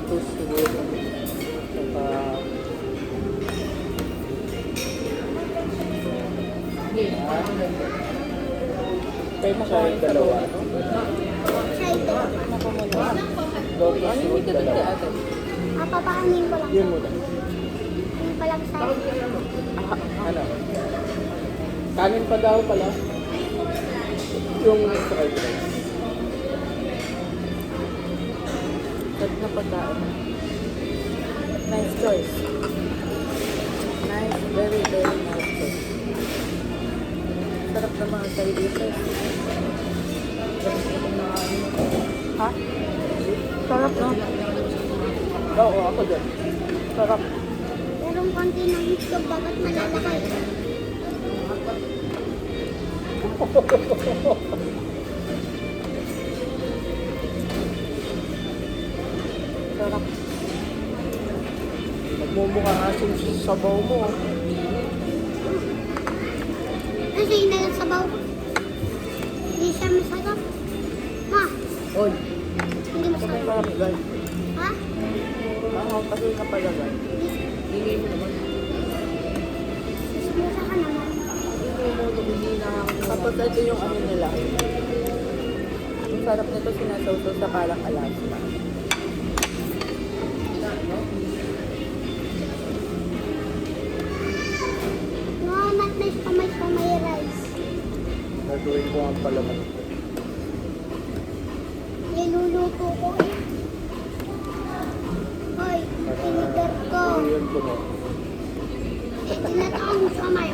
lotus siguro. Saka... Pwede mo kain dalawa, no? Lotus Ano root yung dito dalawa. ate? Papakainin ko lang. Yun muna. Yung palang sa Ano? Kanin pa daw pala. Yung fried rice. Sarap na pagkain. Nice choice. Nice, very, very nice choice. Sarap na mga side dishes. Ha? Sarap, no? Oo, ako din. Sarap. merong konti ng itlog, bakit malalakay? Sarap. Magmumukha asin sa sabaw mo. Kasi yun na yung sabaw. Hindi siya masarap. Ma, Oy, hindi masarap. Sarap, guys. Ha? Kasi kapalagan. Hindi mo naman. Sumusa ka naman. Tapos ito yung ano nila. Ang sarap nito sinasawsaw sa Kalang Alaska. No, not nice pa may rice. gagawin ko ang palaman. Niluluto ko eh. Hoy, tinidor ko. Yun ko mo. Eh, tinataon sa may